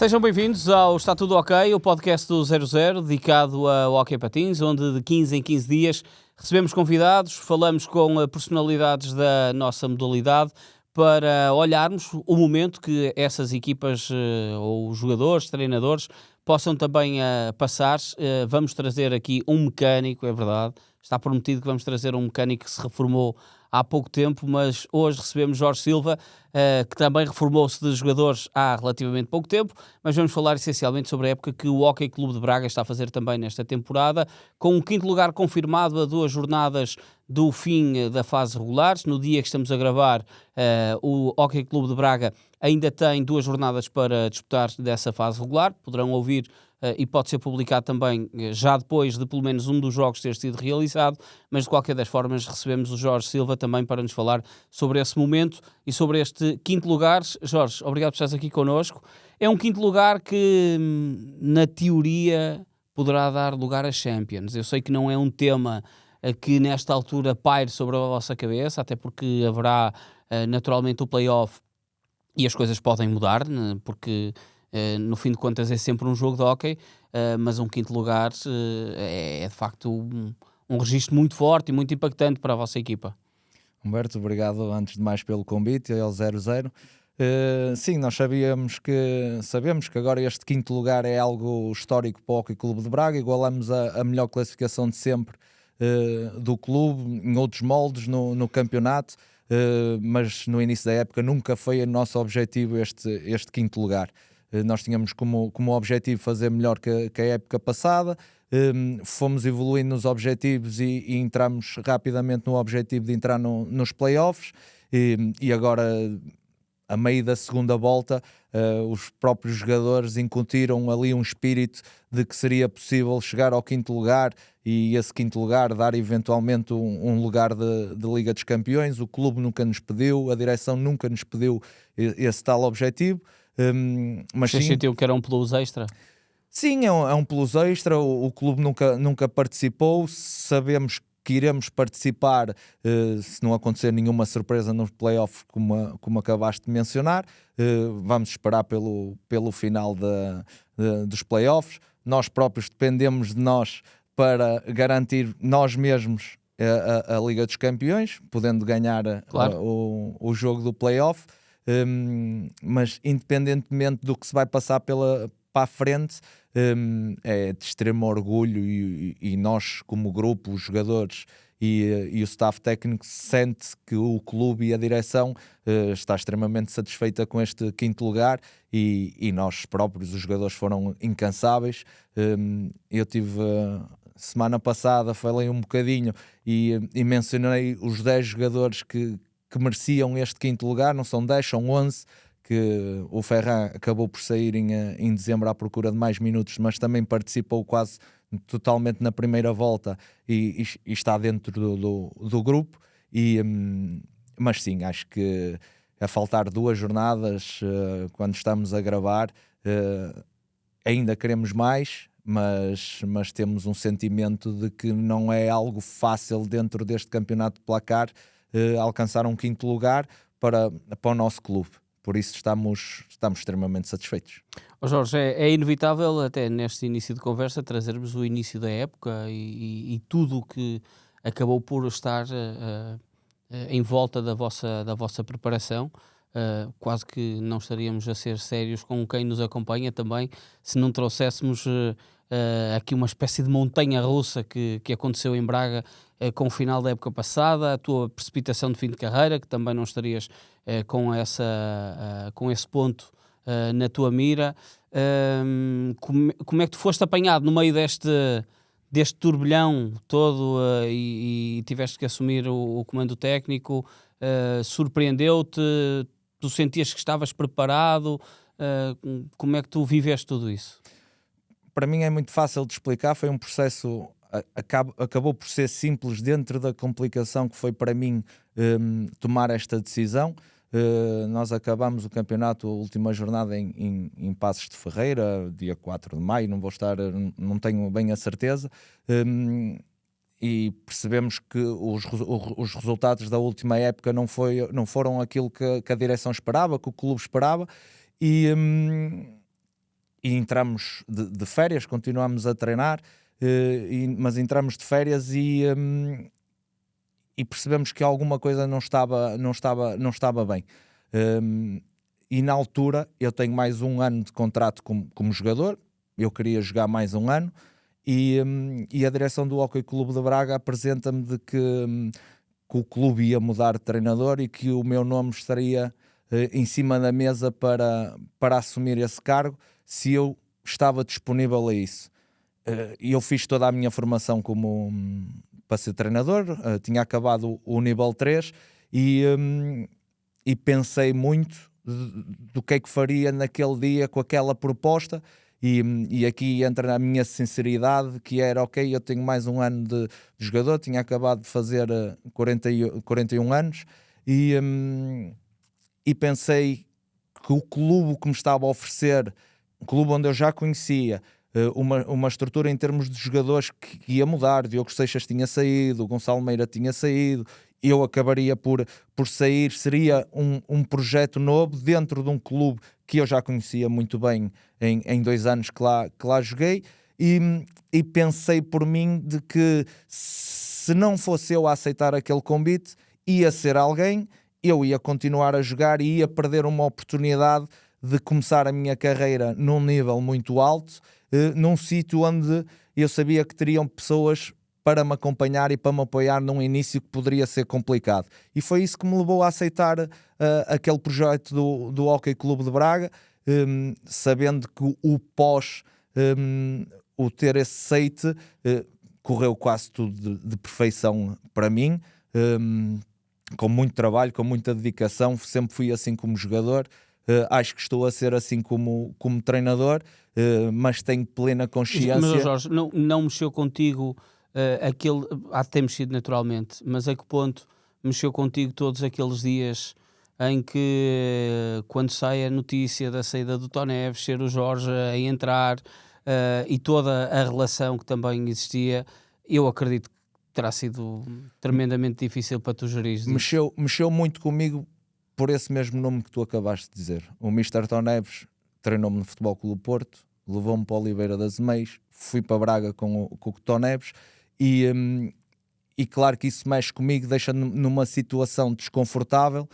Sejam bem-vindos ao Está Tudo Ok, o podcast do 00, dedicado ao hóquei patins, onde de 15 em 15 dias recebemos convidados, falamos com personalidades da nossa modalidade para olharmos o momento que essas equipas ou jogadores, treinadores, possam também passar. Vamos trazer aqui um mecânico, é verdade, está prometido que vamos trazer um mecânico que se reformou há pouco tempo, mas hoje recebemos Jorge Silva, que também reformou-se de jogadores há relativamente pouco tempo, mas vamos falar essencialmente sobre a época que o Hóquei Clube de Braga está a fazer também nesta temporada, com um quinto lugar confirmado a 2 jornadas do fim da fase regular. No dia que estamos a gravar, o Hóquei Clube de Braga ainda tem 2 jornadas para disputar dessa fase regular, poderão ouvir e pode ser publicado também já depois de pelo menos um dos jogos ter sido realizado, mas de qualquer das formas recebemos o Jorge Silva também para nos falar sobre esse momento e sobre este quinto lugar. Jorge, obrigado por estares aqui connosco. É um quinto lugar que, na teoria, poderá dar lugar a Champions. Eu sei que não é um tema que nesta altura paire sobre a vossa cabeça, até porque haverá naturalmente o play-off e as coisas podem mudar, né? Porque no fim de contas é sempre um jogo de hóquei, mas um quinto lugar é de facto um registro muito forte e muito impactante para a vossa equipa. Humberto, obrigado antes de mais pelo convite ao 00. Sim, nós sabemos que agora este quinto lugar é algo histórico para o Hóquei Clube de Braga. Igualamos a melhor classificação de sempre do clube, em outros moldes no campeonato, mas no início da época nunca foi o nosso objetivo este quinto lugar. Nós tínhamos como objetivo fazer melhor que a época passada. Fomos evoluindo nos objetivos e entramos rapidamente no objetivo de entrar nos playoffs, e agora, a meio da segunda volta, os próprios jogadores incutiram ali um espírito de que seria possível chegar ao quinto lugar e esse quinto lugar dar eventualmente um lugar de Liga dos Campeões. O clube nunca nos pediu, a direção nunca nos pediu esse tal objetivo. Mas Vocês sim, sentiam que era um plus extra? sim, é um plus extra. O clube nunca participou. Sabemos que iremos participar se não acontecer nenhuma surpresa nos playoffs, como acabaste de mencionar. Vamos esperar pelo final dos playoffs. Nós próprios dependemos de nós para garantir nós mesmos a Liga dos Campeões, podendo ganhar Claro. o jogo do playoff. Mas independentemente do que se vai passar para a frente, é de extremo orgulho, e nós como grupo, os jogadores e o staff técnico, sente que o clube e a direção está extremamente satisfeita com este quinto lugar, e nós próprios, os jogadores, foram incansáveis. Eu tive... semana passada falei um bocadinho e mencionei os 10 jogadores que mereciam este quinto lugar. Não são 10, são 11, que o Ferran acabou por sair em dezembro à procura de mais minutos, mas também participou quase totalmente na primeira volta e está dentro do grupo. Mas sim, acho que a faltar 2 jornadas, quando estamos a gravar, ainda queremos mais, mas temos um sentimento de que não é algo fácil dentro deste campeonato de placar alcançar um quinto lugar para o nosso clube. Por isso estamos extremamente satisfeitos. Jorge, é inevitável até neste início de conversa trazermos o início da época e tudo o que acabou por estar em volta da vossa preparação. Quase que não estaríamos a ser sérios com quem nos acompanha também se não trouxéssemos aqui uma espécie de montanha-russa que aconteceu em Braga com o final da época passada, a tua precipitação de fim de carreira, que também não estarias com esse ponto na tua mira. Como é que tu foste apanhado no meio deste turbilhão todo e tiveste que assumir o comando técnico? Surpreendeu-te? Tu sentias que estavas preparado? Como é que tu viveste tudo isso? Para mim é muito fácil de explicar. Foi um processo, acabou por ser simples dentro da complicação que foi para mim tomar esta decisão. Nós acabamos o campeonato, a última jornada em Passos de Ferreira, dia 4 de maio, não tenho bem a certeza, e percebemos que os resultados da última época não foram aquilo que a direção esperava, que o clube esperava, e e entramos de férias, continuamos a treinar, mas entramos de férias e percebemos que alguma coisa não estava bem. E na altura eu tenho mais um ano de contrato como jogador, eu queria jogar mais um ano, e a direção do Hóquei Clube de Braga apresenta-me de que o clube ia mudar de treinador e que o meu nome estaria em cima da mesa para assumir esse cargo, se eu estava disponível a isso. E eu fiz toda a minha formação para ser treinador, tinha acabado o nível 3 e pensei muito do que é que faria naquele dia com aquela proposta, e aqui entra a minha sinceridade, que era, ok, eu tenho mais um ano de jogador, tinha acabado de fazer 41 anos, e pensei que o clube que me estava a oferecer, um clube onde eu já conhecia, uma estrutura em termos de jogadores que ia mudar. Diogo Seixas tinha saído, o Gonçalo Meira tinha saído, eu acabaria por sair, seria um projeto novo dentro de um clube que eu já conhecia muito bem em 2 anos que lá joguei, e pensei por mim de que se não fosse eu a aceitar aquele convite, ia ser alguém, eu ia continuar a jogar e ia perder uma oportunidade de começar a minha carreira num nível muito alto, num sítio onde eu sabia que teriam pessoas para me acompanhar e para me apoiar num início que poderia ser complicado. E foi isso que me levou a aceitar aquele projeto do Hóquei Clube de Braga, sabendo que o pós, o ter esse aceite, correu quase tudo de perfeição para mim, com muito trabalho, com muita dedicação. Sempre fui assim como jogador. Acho que estou a ser assim como treinador, mas tenho plena consciência. Mas Jorge, não mexeu contigo aquele... Há de ter mexido naturalmente, mas a que ponto mexeu contigo todos aqueles dias em que, quando sai a notícia da saída do Tó Neves, ser o Jorge a entrar, e toda a relação que também existia, eu acredito que terá sido tremendamente difícil para tu gerir. Mexeu muito comigo por esse mesmo nome que tu acabaste de dizer. O Mr. Tó Neves treinou-me no Futebol Clube Porto, levou-me para Oliveira das Meias, fui para Braga com o Tó Neves, e claro que isso mexe comigo, deixa-me numa situação desconfortável,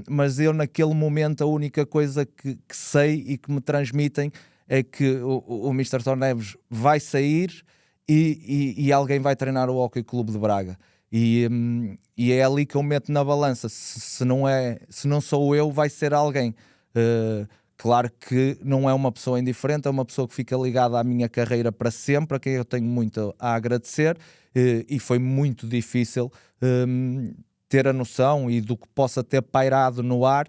mas eu naquele momento a única coisa que sei e que me transmitem é que o Mr. Tó Neves vai sair e alguém vai treinar o Hóquei Clube de Braga. E é ali que eu meto na balança. Se não sou eu, vai ser alguém. Claro que não é uma pessoa indiferente, é uma pessoa que fica ligada à minha carreira para sempre, a quem eu tenho muito a agradecer, e foi muito difícil ter a noção e do que possa ter pairado no ar,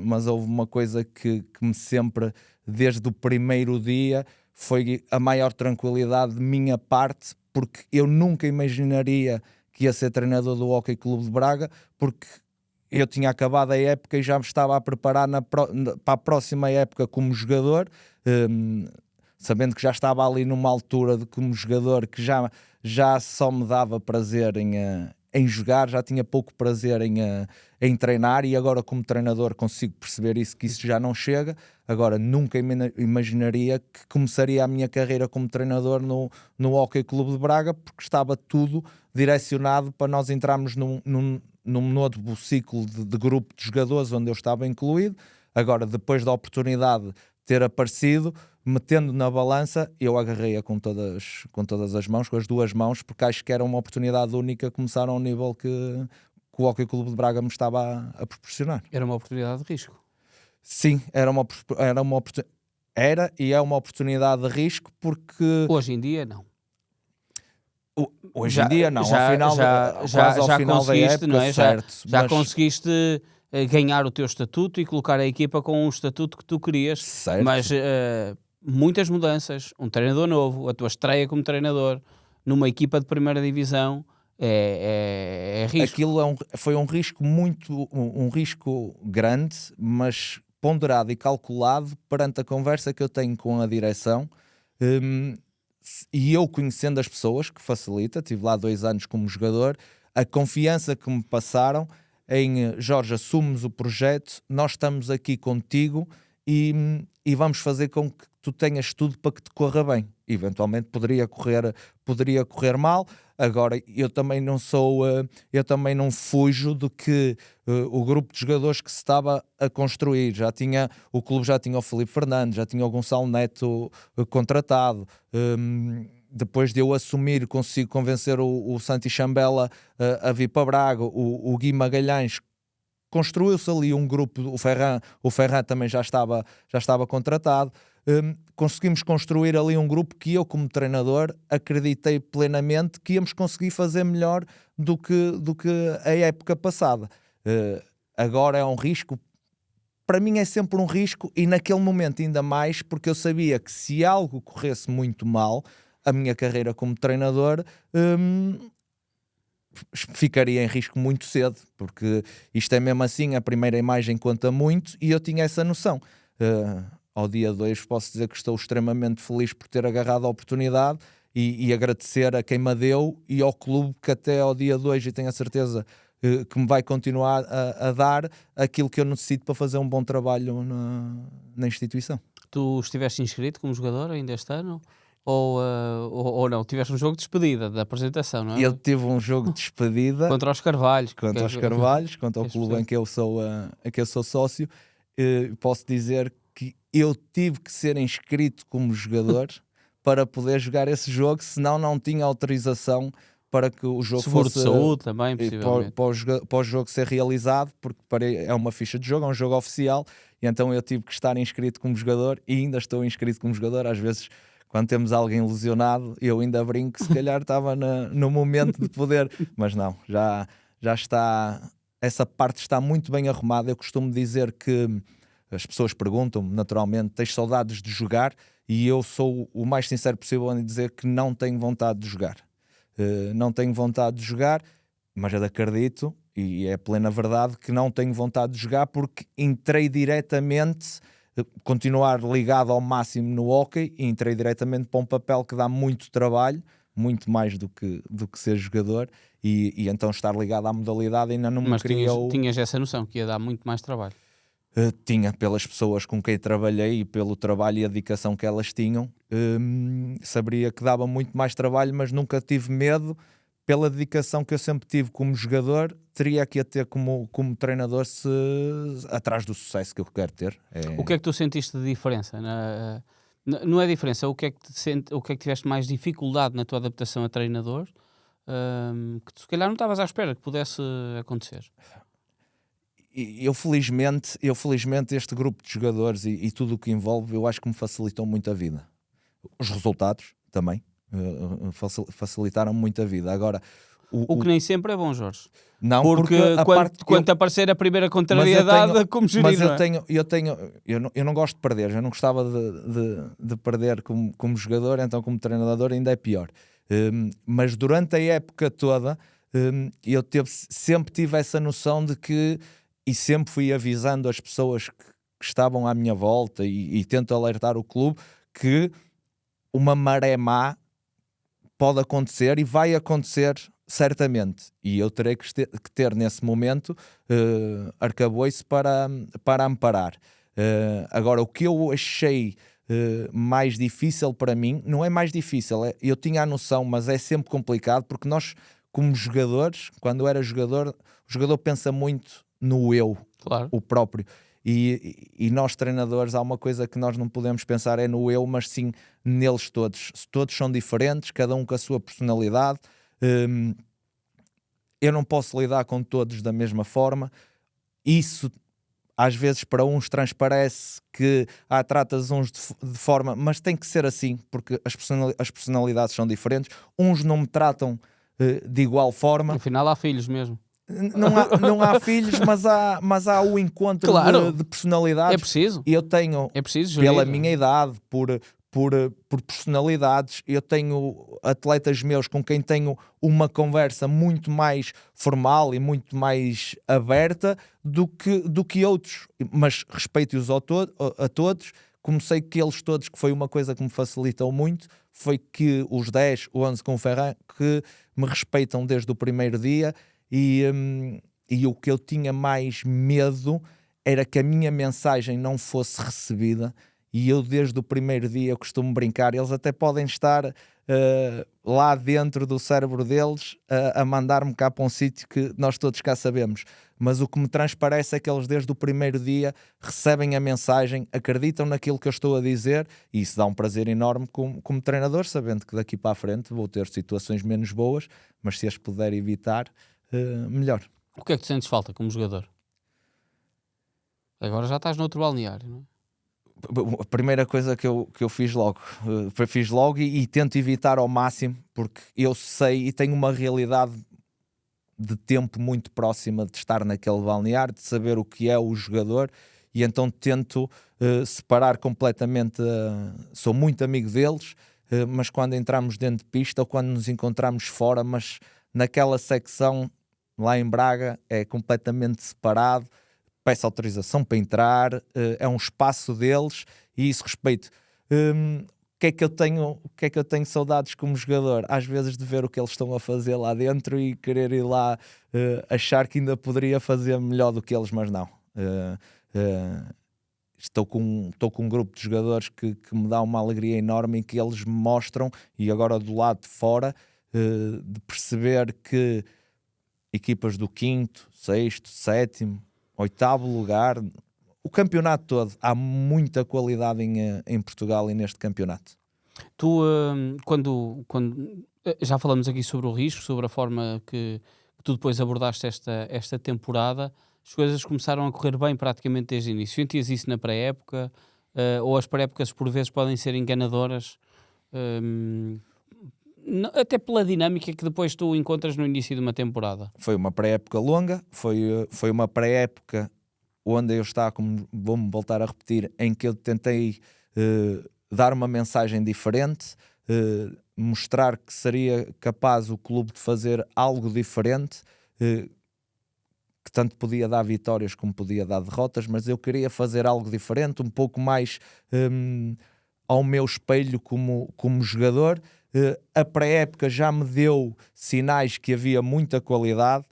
mas houve uma coisa que me sempre, desde o primeiro dia, foi a maior tranquilidade de minha parte, porque eu nunca imaginaria que ia ser treinador do Hóquei Clube de Braga, porque eu tinha acabado a época e já me estava a preparar para a próxima época como jogador, sabendo que já estava ali numa altura como jogador que já só me dava prazer em jogar, já tinha pouco prazer em treinar, e agora como treinador consigo perceber que isso já não chega. Agora nunca imaginaria que começaria a minha carreira como treinador no Hóquei Clube de Braga, porque estava tudo direcionado para nós entrarmos num novo ciclo de grupo de jogadores onde eu estava incluído. Agora, depois da oportunidade ter aparecido, metendo na balança, eu agarrei-a com todas as mãos, com as duas mãos, porque acho que era uma oportunidade única começar ao nível que o Hóquei Clube de Braga me estava a proporcionar. Era uma oportunidade de risco. Sim, era e é uma oportunidade de risco, porque hoje em dia não. Hoje em dia não, já ao final da época, não é? certo. Já conseguiste ganhar o teu estatuto e colocar a equipa com o estatuto que tu querias, certo. Mas muitas mudanças, um treinador novo, a tua estreia como treinador numa equipa de primeira divisão, é risco. Aquilo foi um risco grande, mas ponderado e calculado perante a conversa que eu tenho com a direção, e eu conhecendo as pessoas, que facilita. Tive lá 2 anos como jogador, a confiança que me passaram em Jorge, assumes o projeto, nós estamos aqui contigo e vamos fazer com que tu tenhas tudo para que te corra bem. Eventualmente poderia correr mal. Agora, eu também não fujo do que o grupo de jogadores que se estava a construir. O clube já tinha o Filipe Fernandes, já tinha o Gonçalo Neto contratado. Depois de eu assumir, consigo convencer o Santi Chambela a vir para Braga, o Gui Magalhães. Construiu-se ali um grupo, o Ferran também já estava contratado. Conseguimos construir ali um grupo que eu, como treinador, acreditei plenamente que íamos conseguir fazer melhor do que a época passada. Agora é um risco. Para mim é sempre um risco, e naquele momento ainda mais, porque eu sabia que se algo corresse muito mal, a minha carreira como treinador ficaria em risco muito cedo, porque isto é mesmo assim, a primeira imagem conta muito, e eu tinha essa noção. Ao dia 2 posso dizer que estou extremamente feliz por ter agarrado a oportunidade e agradecer a quem me deu e ao clube que até ao dia 2, e tenho a certeza que me vai continuar a dar aquilo que eu necessito para fazer um bom trabalho na instituição. Tu estiveste inscrito como jogador ainda este ano? Ou não? Tiveste um jogo de despedida, da apresentação, não é? Eu tive um jogo de despedida contra os Carvalhos. contra o clube em que eu sou sócio. Posso dizer que eu tive que ser inscrito como jogador para poder jogar esse jogo, senão não tinha autorização para que o jogo Seguro fosse... de saúde também, possivelmente. Para o jogo ser realizado, porque é uma ficha de jogo, é um jogo oficial, e então eu tive que estar inscrito como jogador, e ainda estou inscrito como jogador. Às vezes, quando temos alguém lesionado, eu ainda brinco que se calhar estava no momento de poder, mas não, já está, essa parte está muito bem arrumada. Eu costumo dizer que as pessoas perguntam-me, naturalmente, tens saudades de jogar? E eu sou o mais sincero possível em dizer que não tenho vontade de jogar. Não tenho vontade de jogar, mas eu acredito, e é plena verdade, que não tenho vontade de jogar porque entrei diretamente... continuar ligado ao máximo no hóquei, e entrei diretamente para um papel que dá muito trabalho, muito mais do que ser jogador, e então estar ligado à modalidade ainda não me criou... Mas tinhas essa noção que ia dar muito mais trabalho? Tinha, pelas pessoas com quem trabalhei e pelo trabalho e a dedicação que elas tinham, saberia que dava muito mais trabalho, mas nunca tive medo. Pela dedicação que eu sempre tive como jogador, teria que a ter como treinador atrás do sucesso que eu quero ter. O que é que tu sentiste de diferença? Não é diferença, o que é que tiveste mais dificuldade na tua adaptação a treinador, que tu se calhar não estavas à espera que pudesse acontecer? Eu felizmente este grupo de jogadores e tudo o que envolve, eu acho que me facilitou muito a vida. Os resultados também facilitaram muito a vida. Agora, o que nem sempre é bom, Jorge. Não, porque quando aparecer a primeira contrariedade, como gerir, mas eu não gosto de perder. Eu não gostava de perder como jogador, então como treinador ainda é pior. Mas durante a época toda, eu sempre tive essa noção de que, e sempre fui avisando as pessoas que estavam à minha volta e tento alertar o clube que uma maré má pode acontecer e vai acontecer certamente, e eu terei que ter nesse momento arcabouço para amparar. Agora, o que eu achei mais difícil para mim, não é mais difícil, eu tinha a noção, mas é sempre complicado, porque nós, como jogadores, quando eu era jogador, o jogador pensa muito no eu, claro. O próprio. E nós treinadores, há uma coisa que nós não podemos pensar é no eu, mas sim neles todos. Todos são diferentes, cada um com a sua personalidade. Eu não posso lidar com todos da mesma forma. Isso às vezes para uns transparece que tratas uns de forma, mas tem que ser assim, porque as personalidades são diferentes. Uns não me tratam de igual forma. Afinal há filhos mesmo. Não há filhos, mas há o encontro, claro, de personalidades. É preciso. Eu tenho, pela minha idade, por personalidades, eu tenho atletas meus com quem tenho uma conversa muito mais formal e muito mais aberta do que outros, mas respeito-os a todos. Comecei que eles todos, que foi uma coisa que me facilitou muito, foi que os 10, 11 com o Ferran, que me respeitam desde o primeiro dia. E o que eu tinha mais medo era que a minha mensagem não fosse recebida, e eu desde o primeiro dia eu costumo brincar, eles até podem estar lá dentro do cérebro deles a mandar-me cá para um sítio que nós todos cá sabemos, mas o que me transparece é que eles desde o primeiro dia recebem a mensagem, acreditam naquilo que eu estou a dizer, e isso dá um prazer enorme como treinador, sabendo que daqui para a frente vou ter situações menos boas, mas se as puder evitar, melhor. O que é que te sentes falta como jogador? Agora já estás noutro balneário, não é? A primeira coisa que eu fiz logo, e tento evitar ao máximo, porque eu sei e tenho uma realidade de tempo muito próxima de estar naquele balneário, de saber o que é o jogador, e então tento separar completamente. Sou muito amigo deles, mas quando entramos dentro de pista ou quando nos encontramos fora, mas naquela secção lá em Braga é completamente separado. Peço autorização para entrar, é um espaço deles, e isso respeito. O que é que eu tenho saudades como jogador? Às vezes de ver o que eles estão a fazer lá dentro e querer ir lá achar que ainda poderia fazer melhor do que eles, mas não. Estou com um grupo de jogadores que me dá uma alegria enorme, em que eles me mostram, e agora do lado de fora, de perceber que equipas do 5º, 6º, 7º, 8º lugar, o campeonato todo, há muita qualidade em Portugal e neste campeonato. Tu, quando já falamos aqui sobre o risco, sobre a forma que tu depois abordaste esta temporada, as coisas começaram a correr bem praticamente desde o início. Sentias isso na pré-época, ou as pré-épocas por vezes podem ser enganadoras, até pela dinâmica que depois tu encontras no início de uma temporada? Foi uma pré-época longa, foi uma pré-época onde eu estava, como vou-me voltar a repetir, em que eu tentei dar uma mensagem diferente, mostrar que seria capaz o clube de fazer algo diferente, que tanto podia dar vitórias como podia dar derrotas, mas eu queria fazer algo diferente, um pouco mais ao meu espelho como jogador. A pré-época já me deu sinais que havia muita qualidade,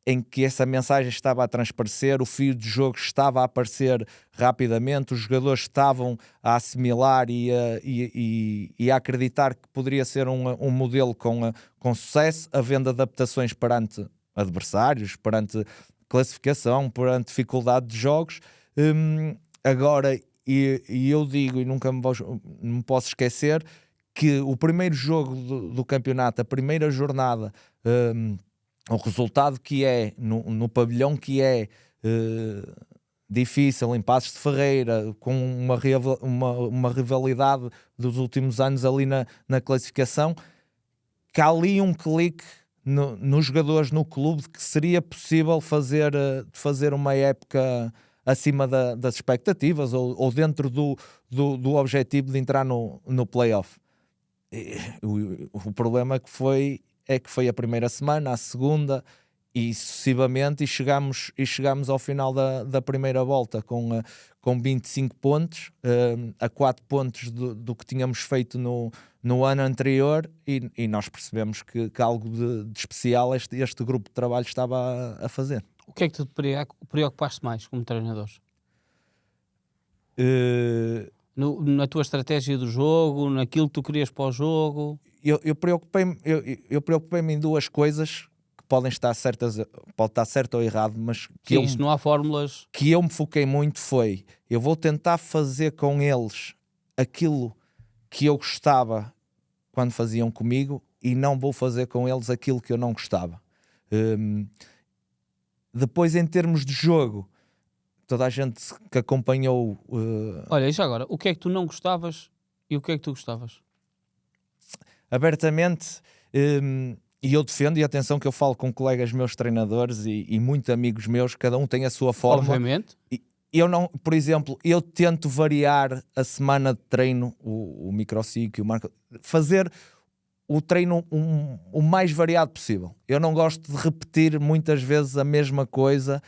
em que essa mensagem estava a transparecer, o fio de jogo estava a aparecer rapidamente, os jogadores estavam a assimilar e a acreditar que poderia ser um modelo com sucesso, havendo adaptações perante adversários, perante classificação, perante dificuldade de jogos. Agora, e eu digo, e nunca me posso esquecer, que o primeiro jogo do campeonato, a primeira jornada, o resultado que é no pavilhão, que é difícil, em Passos de Ferreira, com uma rivalidade dos últimos anos ali na classificação, que há ali um clique nos jogadores, no clube, de que seria possível fazer uma época acima das expectativas, ou dentro do objetivo de entrar no play-off. O problema é que foi a primeira semana, a segunda e sucessivamente, e chegamos ao final da primeira volta com 25 pontos, a 4 pontos do que tínhamos feito no ano anterior, e nós percebemos que algo de especial este grupo de trabalho estava a fazer. O que é que tu te preocupaste mais como treinador? Na tua estratégia do jogo, naquilo que tu querias para o jogo? Eu preocupei-me em duas coisas que podem estar certas, pode estar certo ou errado, mas que Sim, isto não há fórmulas. Que eu me foquei muito foi: eu vou tentar fazer com eles aquilo que eu gostava quando faziam comigo, e não vou fazer com eles aquilo que eu não gostava. Depois, em termos de jogo, toda a gente que acompanhou... Olha, e já agora, o que é que tu não gostavas e o que é que tu gostavas? Abertamente, e eu defendo, e atenção que eu falo com colegas meus treinadores e muitos amigos meus, cada um tem a sua forma. Obviamente. Eu não, por exemplo, eu tento variar a semana de treino, o microciclo, o marco, fazer o treino o mais variado possível. Eu não gosto de repetir muitas vezes a mesma coisa,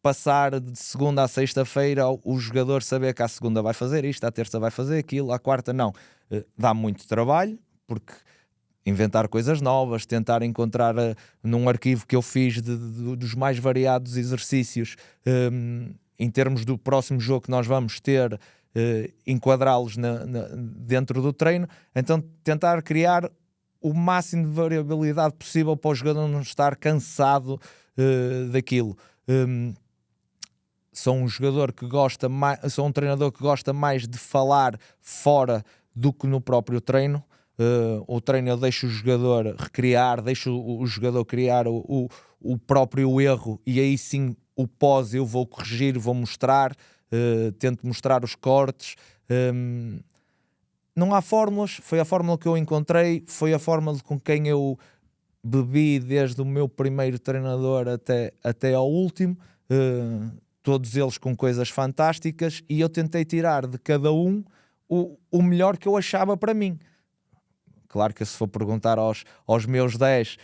passar de segunda à sexta-feira o jogador saber que à segunda vai fazer isto, à terça vai fazer aquilo, à quarta não. Dá muito trabalho, porque inventar coisas novas, tentar encontrar num arquivo que eu fiz dos mais variados exercícios, em termos do próximo jogo que nós vamos ter, enquadrá-los dentro do treino. Então tentar criar o máximo de variabilidade possível para o jogador não estar cansado daquilo. Sou um jogador que gosta mais, sou um treinador que gosta mais de falar fora do que no próprio treino. O treino eu deixo o jogador recriar, deixo o jogador criar o próprio erro, e aí sim o pós eu vou corrigir, vou mostrar, tento mostrar os cortes. Não há fórmulas, foi a fórmula que eu encontrei, foi a fórmula com quem eu bebi desde o meu primeiro treinador até ao último, todos eles com coisas fantásticas, e eu tentei tirar de cada um o melhor que eu achava para mim. Claro que se for perguntar aos meus 10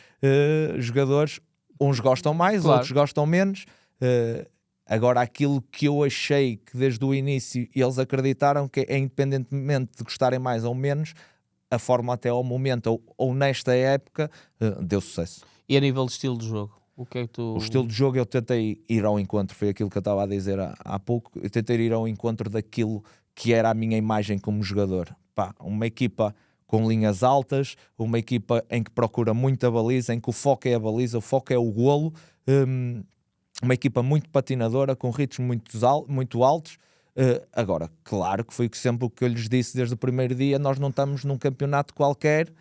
jogadores, uns gostam mais, claro, outros gostam menos. Agora, aquilo que eu achei que desde o início eles acreditaram que é, independentemente de gostarem mais ou menos, a forma até ao momento ou nesta época deu sucesso. E a nível de estilo de jogo? O que é que tu... O estilo de jogo eu tentei ir ao encontro, foi aquilo que eu estava a dizer há pouco, eu tentei ir ao encontro daquilo que era a minha imagem como jogador. Uma equipa com linhas altas, uma equipa em que procura muita baliza, em que o foco é a baliza, o foco é o golo, uma equipa muito patinadora, com ritmos muito altos. Agora, claro que foi sempre o que eu lhes disse desde o primeiro dia, nós não estamos num campeonato qualquer,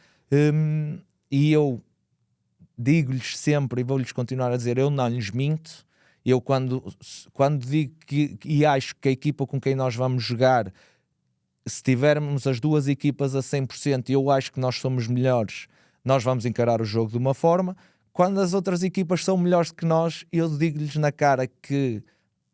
e eu digo-lhes sempre, e vou-lhes continuar a dizer, eu não lhes minto. Eu quando digo e acho que a equipa com quem nós vamos jogar, se tivermos as duas equipas a 100% e eu acho que nós somos melhores, nós vamos encarar o jogo de uma forma. Quando as outras equipas são melhores que nós, eu digo-lhes na cara que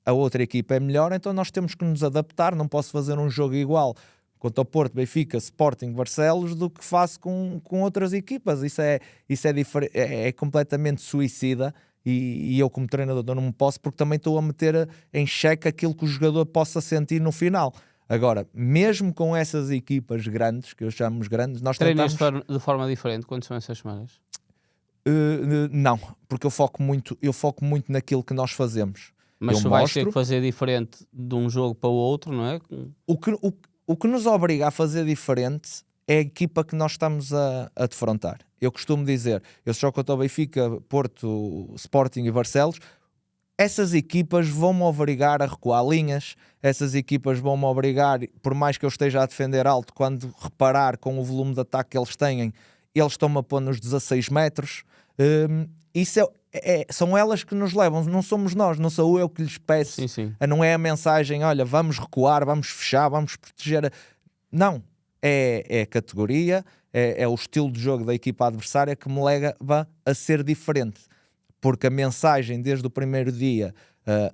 a outra equipa é melhor, então nós temos que nos adaptar. Não posso fazer um jogo igual contra o Porto, Benfica, Sporting, Barcelos do que faço com outras equipas. Isso é completamente suicida, e eu como treinador não me posso, porque também estou a meter em xeque aquilo que o jogador possa sentir no final. Agora, mesmo com essas equipas grandes, que eu chamo grandes, nós treinas tentamos... de forma diferente quando são essas semanas? Não, porque eu foco muito naquilo que nós fazemos. Mas tu vais ter que fazer diferente de um jogo para o outro, não é? O que nos obriga a fazer diferente é a equipa que nós estamos a defrontar. Eu costumo dizer, eu jogo contra o Benfica, Porto, Sporting e Barcelos, essas equipas vão-me obrigar a recuar linhas, essas equipas vão-me obrigar, por mais que eu esteja a defender alto, quando reparar com o volume de ataque que eles têm, eles estão-me a pôr nos 16 metros. Isso são elas que nos levam, não somos nós, não sou eu que lhes peço. Sim, sim. Não é a mensagem, olha, vamos recuar, vamos fechar, vamos proteger. Não, é a categoria, é o estilo de jogo da equipa adversária que me leva a ser diferente. Porque a mensagem desde o primeiro dia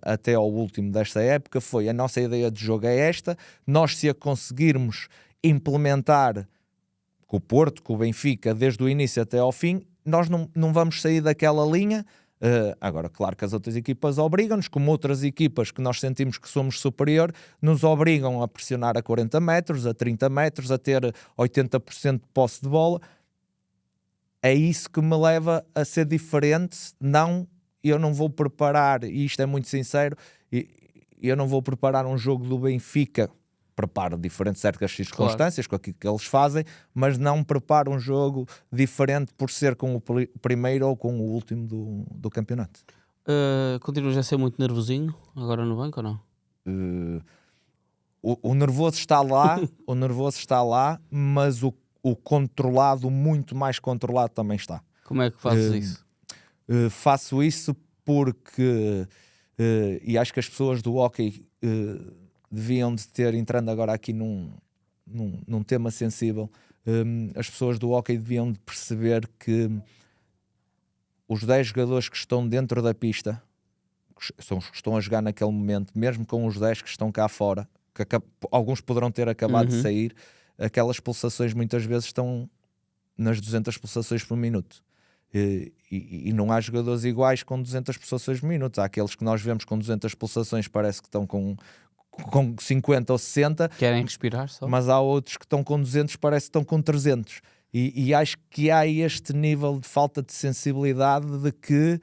até ao último desta época foi: a nossa ideia de jogo é esta, nós se a conseguirmos implementar com o Porto, com o Benfica, desde o início até ao fim, nós não vamos sair daquela linha. Agora, claro que as outras equipas obrigam-nos, como outras equipas que nós sentimos que somos superior, nos obrigam a pressionar a 40 metros, a 30 metros, a ter 80% de posse de bola. É isso que me leva a ser diferente. Não, eu não vou preparar, e isto é muito sincero, eu não vou preparar um jogo do Benfica, preparo diferente certas circunstâncias, claro, com aquilo que eles fazem, mas não preparo um jogo diferente por ser com o primeiro ou com o último do campeonato. Continuas a ser muito nervosinho agora no banco ou não? O nervoso está lá, o nervoso está lá, mas o controlado, muito mais controlado também está. Como é que fazes isso? Faço isso porque, e acho que as pessoas do hóquei deviam de ter, entrando agora aqui num tema sensível, as pessoas do hóquei deviam de perceber que os 10 jogadores que estão dentro da pista, que estão a jogar naquele momento, mesmo com os 10 que estão cá fora, que alguns poderão ter acabado de sair, aquelas pulsações muitas vezes estão nas 200 pulsações por minuto. E não há jogadores iguais com 200 pulsações por minuto. Há aqueles que nós vemos com 200 pulsações, parece que estão com 50 ou 60. Querem respirar só. Mas há outros que estão com 200, parece que estão com 300. E acho que há este nível de falta de sensibilidade de que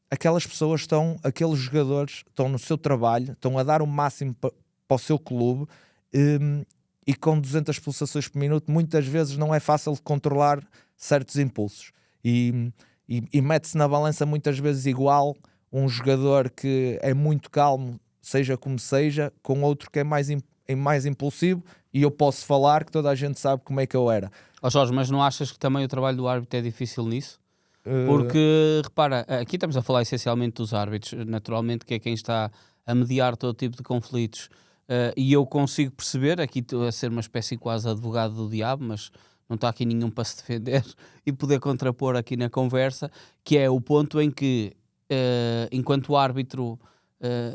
aquelas pessoas aqueles jogadores estão no seu trabalho, estão a dar o máximo para o seu clube, e com 200 pulsações por minuto muitas vezes não é fácil de controlar certos impulsos, e mete-se na balança muitas vezes igual um jogador que é muito calmo, seja como seja, com outro que é mais impulsivo, e eu posso falar que toda a gente sabe como é que eu era. Jorge, mas não achas que também o trabalho do árbitro é difícil nisso? Porque, repara, aqui estamos a falar essencialmente dos árbitros, naturalmente, que é quem está a mediar todo tipo de conflitos, e eu consigo perceber, aqui estou a ser uma espécie quase advogado do diabo, mas não está aqui nenhum para se defender e poder contrapor aqui na conversa, que é o ponto em que, enquanto árbitro,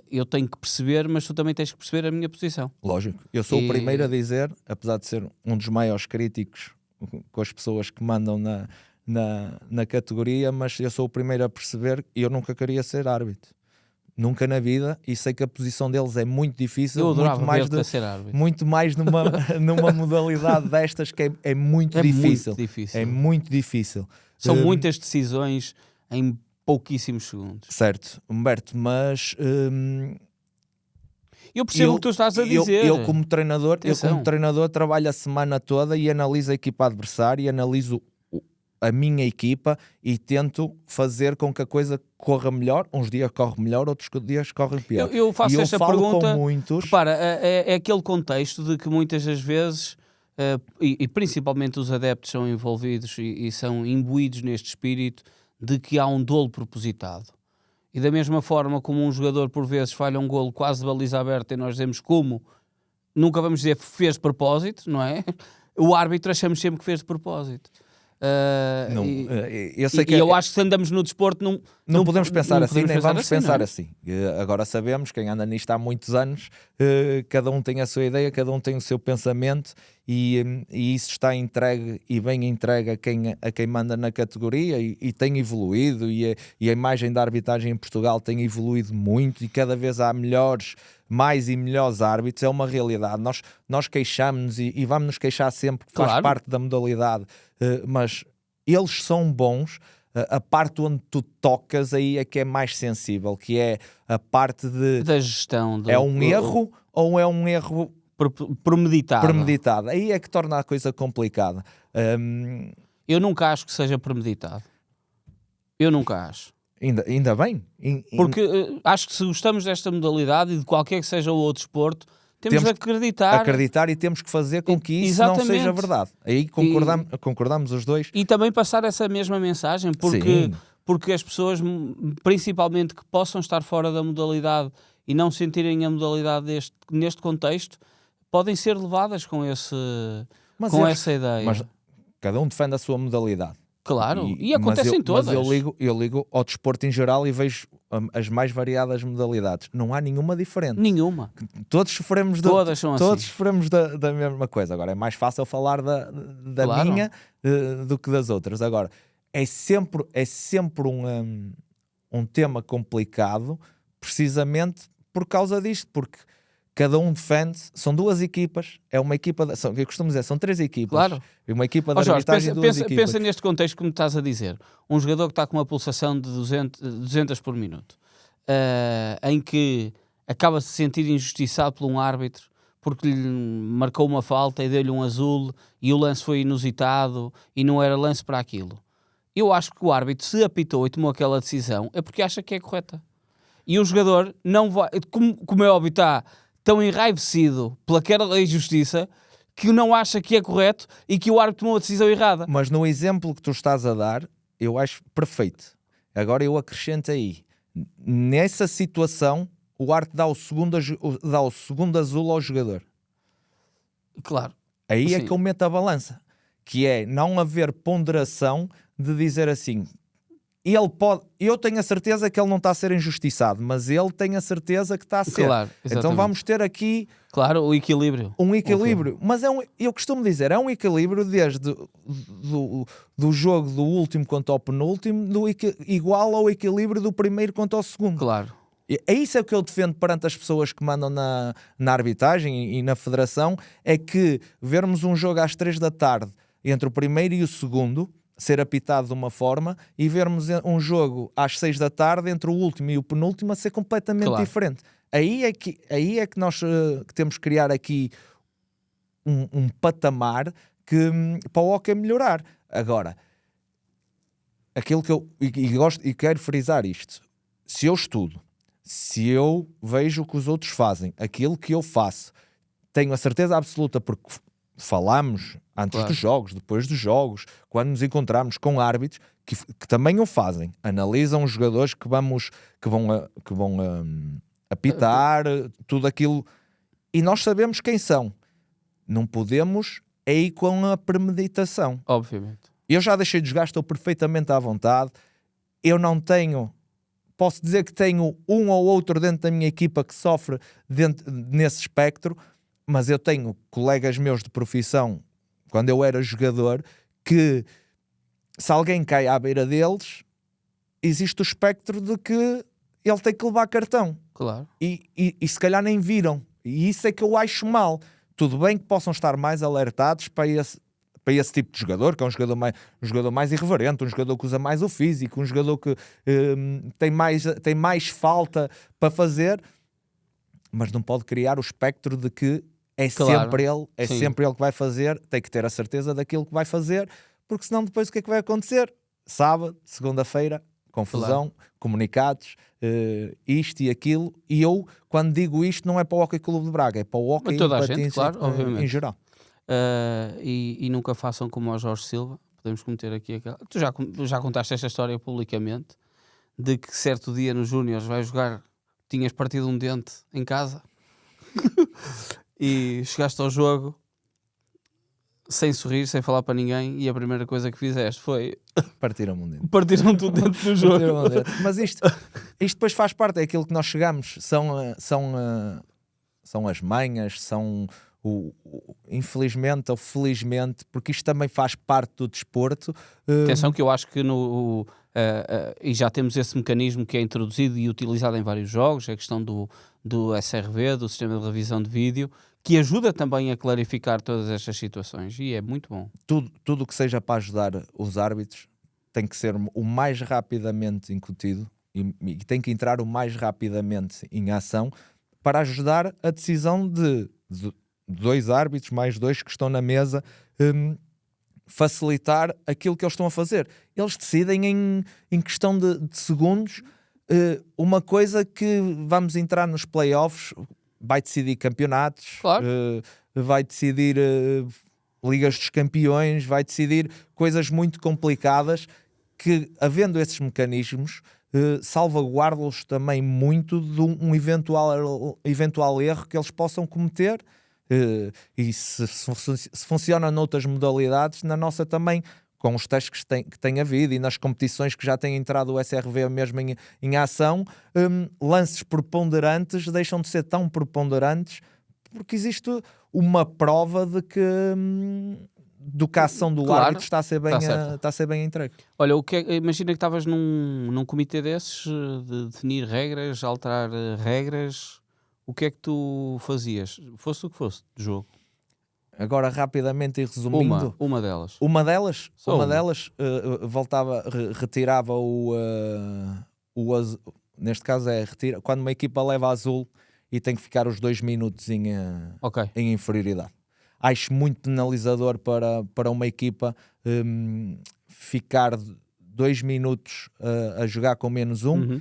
eu tenho que perceber, mas tu também tens que perceber a minha posição. Lógico, eu sou o primeiro a dizer, apesar de ser um dos maiores críticos com as pessoas que mandam na categoria, mas eu sou o primeiro a perceber que eu nunca queria ser árbitro. Nunca na vida, e sei que a posição deles é muito difícil, Eu adorava ver-te a ser árbitro. muito mais numa modalidade destas que é muito difícil. Muito difícil. É muito difícil. São muitas decisões em pouquíssimos segundos. Certo, Humberto, mas eu percebo o que tu estás a dizer. Eu como treinador trabalho a semana toda e analiso a equipa adversária, analiso a minha equipa e tento fazer com que a coisa corra melhor. Uns dias corre melhor, outros dias correm pior. Eu faço esta pergunta, com muitos... repara, é aquele contexto de que muitas das vezes, e principalmente os adeptos são envolvidos e são imbuídos neste espírito de que há um dolo propositado. E da mesma forma como um jogador por vezes falha um golo quase de baliza aberta e nós dizemos como, nunca vamos dizer fez de propósito, não é? O árbitro achamos sempre que fez de propósito. Eu acho que se andamos no desporto não podemos pensar assim, nem vamos pensar assim. Agora sabemos, quem anda nisto há muitos anos, cada um tem a sua ideia, cada um tem o seu pensamento, e isso está entregue e bem entregue a quem manda na categoria, e tem evoluído, e a imagem da arbitragem em Portugal tem evoluído muito, e cada vez há mais e melhores árbitros. É uma realidade. Nós queixamos-nos e vamos nos queixar sempre, que faz parte da modalidade, mas eles são bons. A parte onde tu tocas aí é que é mais sensível, que é a parte da gestão. É um erro ou é um erro premeditado? Aí é que torna a coisa complicada. Eu nunca acho que seja premeditado. Eu nunca acho. Ainda bem. Porque acho que se gostamos desta modalidade e de qualquer que seja o outro desporto, temos de acreditar e temos que fazer com que isso Exatamente. não seja verdade. Aí concordamos os dois. E também passar essa mesma mensagem, porque as pessoas, principalmente que possam estar fora da modalidade e não sentirem a modalidade neste contexto, podem ser levadas com essa ideia. Mas cada um defende a sua modalidade. Claro, e acontece em todas. Mas eu ligo ao desporto em geral e vejo as mais variadas modalidades. Não há nenhuma diferente. Nenhuma. Todos sofremos da mesma coisa. Agora, é mais fácil falar da minha do que das outras. Agora, é sempre um tema complicado, precisamente por causa disto, porque cada um defende, são duas equipas, é uma equipa, eu costumo dizer, são três equipas, claro. Uma equipa de arbitragem e duas equipas. Pensa neste contexto que me estás a dizer, um jogador que está com uma pulsação de 200 por minuto, em que acaba de se sentir injustiçado por um árbitro, porque lhe marcou uma falta e deu-lhe um azul, e o lance foi inusitado, e não era lance para aquilo. Eu acho que o árbitro, se apitou e tomou aquela decisão, é porque acha que é correta. E o jogador não vai, como é óbvio, está tão enraivecido pelaquela injustiça que não acha que é correto e que o árbitro tomou a decisão errada. Mas no exemplo que tu estás a dar, eu acho perfeito. Agora eu acrescento aí, nessa situação, o árbitro dá o segundo azul ao jogador. Claro. Aí é que eu meto a balança, que é não haver ponderação de dizer assim... eu tenho a certeza que ele não está a ser injustiçado, mas ele tem a certeza que está a ser. Claro, então vamos ter aqui o equilíbrio. Um equilíbrio. Mas eu costumo dizer, é um equilíbrio desde do jogo do último quanto ao penúltimo, igual ao equilíbrio do primeiro quanto ao segundo. Claro. É isso que eu defendo perante as pessoas que mandam na arbitragem e na federação, é que vermos um jogo às 3 da tarde entre o primeiro e o segundo, ser apitado de uma forma e vermos um jogo às 6 da tarde entre o último e o penúltimo a ser completamente diferente. Aí é que nós que temos que criar aqui um patamar para o hóquei melhorar. Agora, aquilo que eu gosto e quero frisar isto: se eu estudo, se eu vejo o que os outros fazem, aquilo que eu faço, tenho a certeza absoluta, porque falamos antes dos jogos, depois dos jogos, quando nos encontramos com árbitros que também o fazem, analisam os jogadores que vão apitar, tudo aquilo, e nós sabemos quem são. Não podemos ir com a premeditação. Obviamente. Eu já deixei de jogar, estou perfeitamente à vontade. Eu não tenho... Posso dizer que tenho um ou outro dentro da minha equipa que sofre nesse espectro, mas eu tenho colegas meus de profissão, quando eu era jogador, que se alguém cai à beira deles, existe o espectro de que ele tem que levar cartão. Claro. E se calhar nem viram. E isso é que eu acho mal. Tudo bem que possam estar mais alertados para esse tipo de jogador, que é um jogador mais irreverente, um jogador que usa mais o físico, um jogador que tem mais falta para fazer, mas não pode criar o espectro de que sempre ele que vai fazer, tem que ter a certeza daquilo que vai fazer, porque senão depois o que é que vai acontecer? Sábado, segunda-feira, confusão, comunicados, isto e aquilo, e eu, quando digo isto, não é para o Hóquei Clube de Braga, é para o Hóquei Patins em geral. E nunca façam como ao Jorge Silva. Podemos cometer aqui aquela... Tu já contaste esta história publicamente, de que certo dia nos Júniores vai jogar, tinhas partido um dente em casa e chegaste ao jogo sem sorrir, sem falar para ninguém, e a primeira coisa que fizeste foi partiram-me um dente. Partiram-te o dente do jogo. Mas isto depois faz parte, é aquilo que nós chegamos, são as manhas, são infelizmente ou felizmente, porque isto também faz parte do desporto. Atenção que eu acho que e já temos esse mecanismo que é introduzido e utilizado em vários jogos, a questão do SRV, do Sistema de Revisão de Vídeo, que ajuda também a clarificar todas estas situações, e é muito bom. Tudo que seja para ajudar os árbitros tem que ser o mais rapidamente incutido e tem que entrar o mais rapidamente em ação para ajudar a decisão de 2 árbitros, mais 2 que estão na mesa, facilitar aquilo que eles estão a fazer. Eles decidem em questão de segundos uma coisa que vamos entrar nos playoffs, vai decidir campeonatos, claro. Vai decidir Ligas dos Campeões, vai decidir coisas muito complicadas que, havendo esses mecanismos, salvaguardam-los também muito de um eventual erro que eles possam cometer. E se funciona noutras modalidades, na nossa também, com os testes que tem havido e nas competições que já tem entrado o SRV mesmo em ação, lances preponderantes deixam de ser tão preponderantes porque existe uma prova de que a ação do árbitro está a ser bem entregue. Olha, imagina que estavas num comitê desses de definir regras, alterar regras. O que é que tu fazias? Fosse o que fosse de jogo. Agora, rapidamente e resumindo... Uma delas. Uma delas voltava, retirava neste caso quando uma equipa leva azul e tem que ficar os 2 minutos em inferioridade. Acho muito penalizador para uma equipa ficar 2 minutos a jogar com -1,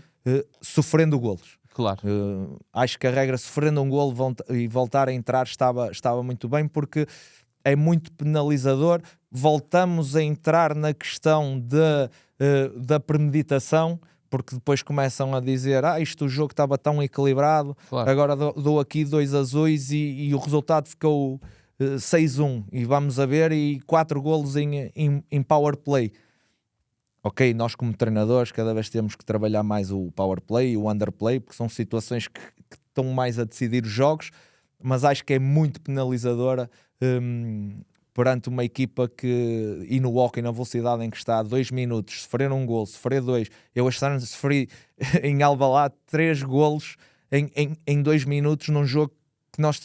sofrendo golos. Claro. Acho que a regra, sofrendo um golo e voltar a entrar, estava muito bem, porque é muito penalizador. Voltamos a entrar na questão da premeditação, porque depois começam a dizer o jogo estava tão equilibrado, claro. Agora dou aqui 2 azuis e o resultado ficou 6-1 e vamos a ver, e 4 golos em power play. Ok, nós como treinadores cada vez temos que trabalhar mais o power play e o underplay, porque são situações que estão mais a decidir os jogos, mas acho que é muito penalizadora perante uma equipa que, e no hóquei, na velocidade em que está, 2 minutos, sofrer um golo, sofrer 2, eu este ano sofri em Alvalade 3 golos em 2 minutos num jogo que nós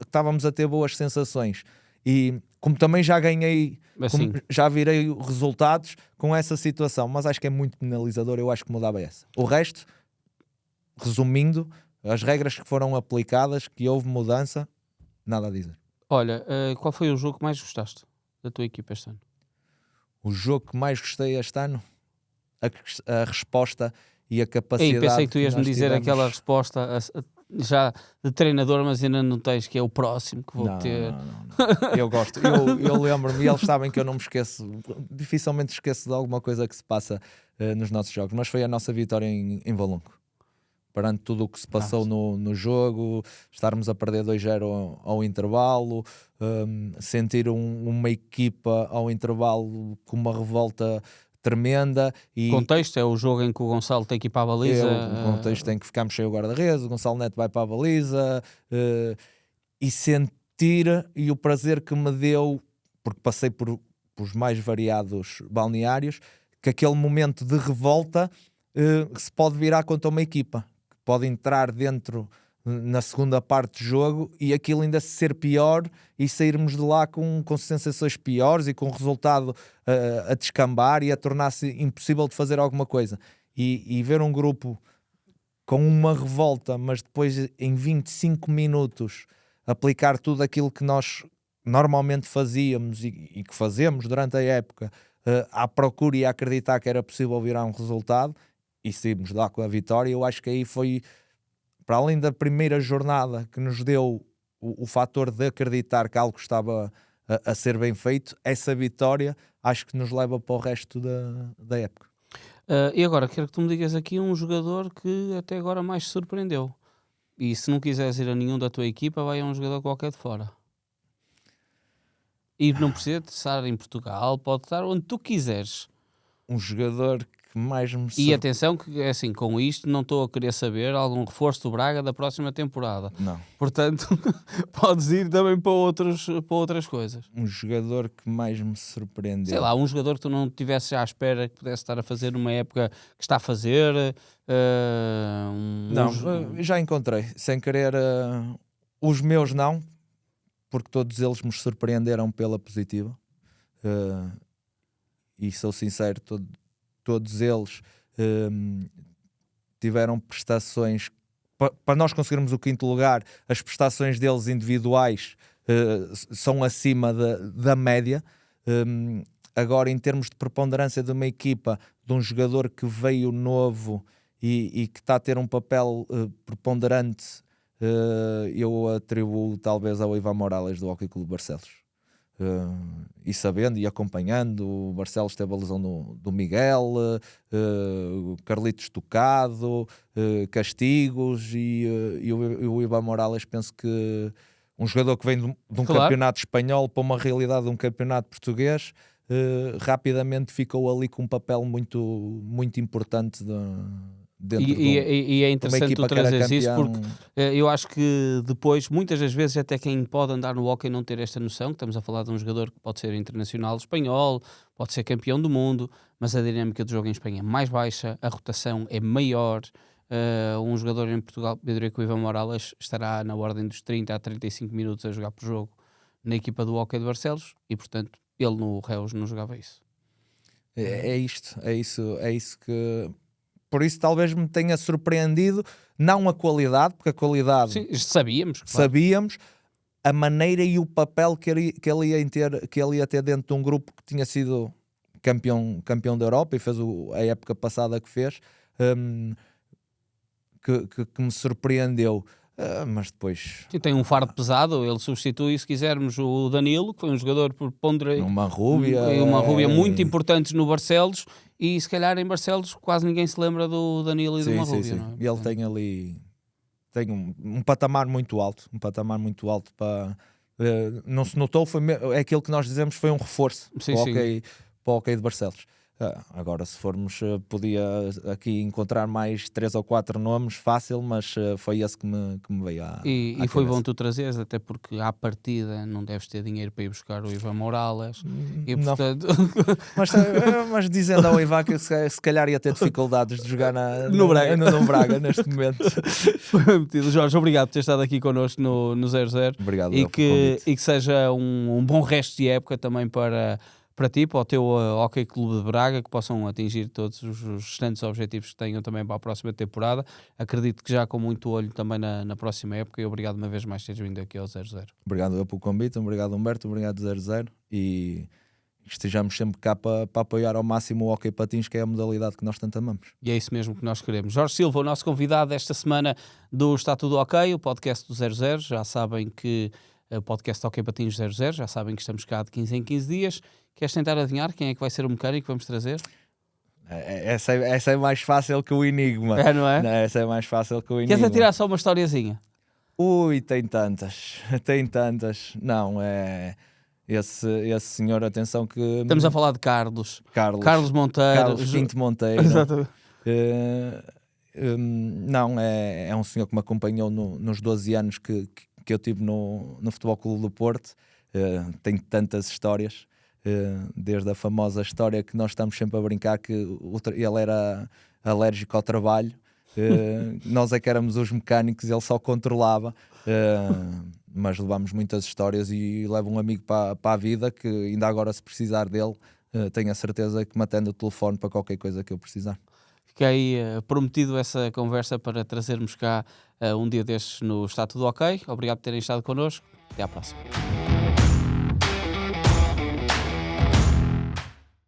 estávamos a ter boas sensações. E como também já ganhei, Assim, já virei resultados com essa situação, mas acho que é muito penalizador, eu acho que mudava essa. O resto, resumindo, as regras que foram aplicadas, que houve mudança, nada a dizer. olha, qual foi o jogo que mais gostaste da tua equipa este ano? O jogo que mais gostei este ano, a resposta e a Ei, capacidade pensei que tu ias-me nós dizer tivemos. aquela resposta já de treinador, mas ainda não tens, que é o próximo que vou Não, ter. não. Eu gosto, eu lembro-me, e eles sabem que eu não me esqueço, dificilmente esqueço de alguma coisa que se passa nos nossos jogos, mas foi a nossa vitória em Valongo. Perante tudo o que se passou no jogo, estarmos a perder 2-0 ao intervalo, sentir uma equipa ao intervalo com uma revolta tremenda. O contexto é o jogo em que o Gonçalo tem que ir para a baliza. O contexto em que ficámos sem o guarda-redes, o Gonçalo Neto vai para a baliza, e sentir, e o prazer que me deu, porque passei por os mais variados balneários, que aquele momento de revolta se pode virar contra uma equipa, que pode entrar dentro na segunda parte do jogo e aquilo ainda ser pior e sairmos de lá com sensações piores e com o resultado a descambar e a tornar-se impossível de fazer alguma coisa. E ver um grupo com uma revolta, mas depois em 25 minutos aplicar tudo aquilo que nós normalmente fazíamos e que fazemos durante a época, à procura e a acreditar que era possível virar um resultado e saímos de lá com a vitória. Eu acho que aí foi, para além da primeira jornada que nos deu o fator de acreditar que algo estava a ser bem feito, essa vitória acho que nos leva para o resto da época. E agora, quero que tu me digas aqui um jogador que até agora mais te surpreendeu. E se não quiseres ir a nenhum da tua equipa, vai a um jogador qualquer de fora. E não precisa de estar em Portugal, pode estar onde tu quiseres. Um jogador que mais me E atenção que, é assim, com isto não estou a querer saber algum reforço do Braga da próxima temporada. Não. Portanto, podes ir também para outras coisas. Um jogador que mais me surpreendeu. Sei lá, um jogador que tu não tivesse à espera que pudesse estar a fazer numa época que está a fazer. Já encontrei, sem querer. Os meus não, porque todos eles me surpreenderam pela positiva. E sou sincero, todos eles tiveram prestações. Para nós conseguirmos o quinto lugar, as prestações deles individuais são acima da média. Agora, em termos de preponderância de uma equipa, de um jogador que veio novo e que está a ter um papel preponderante, eu atribuo talvez ao Ivan Morales do Hockey Clube Barcelos. E sabendo e acompanhando, o Barcelos teve a lesão do Miguel, Carlitos tocado, castigos, e o Ivan Morales, penso que um jogador que vem de um campeonato espanhol para uma realidade de um campeonato português, rapidamente ficou ali com um papel muito, muito importante dentro e é interessante tu trazeres isso, porque eu acho que depois, muitas das vezes, até quem pode andar no hóquei não ter esta noção, que estamos a falar de um jogador que pode ser internacional espanhol, pode ser campeão do mundo, mas a dinâmica do jogo em Espanha é mais baixa, a rotação é maior. Um jogador em Portugal, eu diria que o Ivan Morales estará na ordem dos 30 a 35 minutos a jogar por jogo na equipa do Hockey de Barcelos e, portanto, ele no Reus não jogava isso. É isso que... Por isso talvez me tenha surpreendido, não a qualidade, porque a qualidade... Sim, sabíamos. Claro. Sabíamos a maneira e o papel que ele ia ter dentro de um grupo que tinha sido campeão da Europa e fez a época passada que fez, que me surpreendeu. Mas depois... Sim, tem um fardo pesado, ele substitui, se quisermos, o Danilo, que foi um jogador por ponderar... Uma Rúbia muito importante no Barcelos, e se calhar em Barcelos quase ninguém se lembra do Danilo e do Marrúbia. Sim. Não é? E ele tem ali... Tem um patamar muito alto. Para... não se notou, é aquilo que nós dizemos, foi um reforço para o hockey de Barcelos. Agora, se formos, podia aqui encontrar mais 3 ou 4 nomes, fácil, mas foi esse que me veio à E à foi bom cabeça. tu trazeres, até porque à partida não deves ter dinheiro para ir buscar o Ivan Morales. E Não, portanto, mas dizendo ao Ivan que se calhar ia ter dificuldades de jogar No Braga. no Braga neste momento. foi metido. Jorge, obrigado por ter estado aqui connosco no 0-0 Obrigado e eu pelo convite. que seja um bom resto de época também para ti, para o teu Hockey Clube de Braga, que possam atingir todos os restantes objetivos que tenham também para a próxima temporada. Acredito que já com muito olho também na próxima época, e obrigado uma vez mais por teres vindo aqui ao 0-0. Obrigado eu pelo convite, obrigado Humberto, obrigado 00 e estejamos sempre cá para apoiar ao máximo o Hockey Patins, que é a modalidade que nós tanto amamos. E é isso mesmo que nós queremos. Jorge Silva, o nosso convidado esta semana do Está Tudo Ok, o podcast do 00. Já sabem que o podcast Hockey Patins 00, já sabem que estamos cá de 15 em 15 dias. Queres tentar adivinhar quem é que vai ser o mecânico que vamos trazer? Essa é mais fácil que o enigma. É, não é? Não, essa é mais fácil que o enigma. Queres atirar só uma historiazinha? Ui, tem tantas. Não, esse senhor, atenção que... Estamos a falar de Carlos Carlos Monteiro. Pinto Monteiro. Exatamente. Não, é um senhor que me acompanhou nos 12 anos que eu tive no Futebol Clube do Porto. Tenho tantas histórias, desde a famosa história que nós estamos sempre a brincar que ele era alérgico ao trabalho. Nós é que éramos os mecânicos, ele só controlava. Mas levamos muitas histórias e levo um amigo para a vida, que ainda agora, se precisar dele, tenho a certeza que me atende o telefone para qualquer coisa que eu precisar. Fica aí prometido essa conversa para trazermos cá um dia destes no Está Tudo Ok. Obrigado por terem estado connosco. Até à próxima.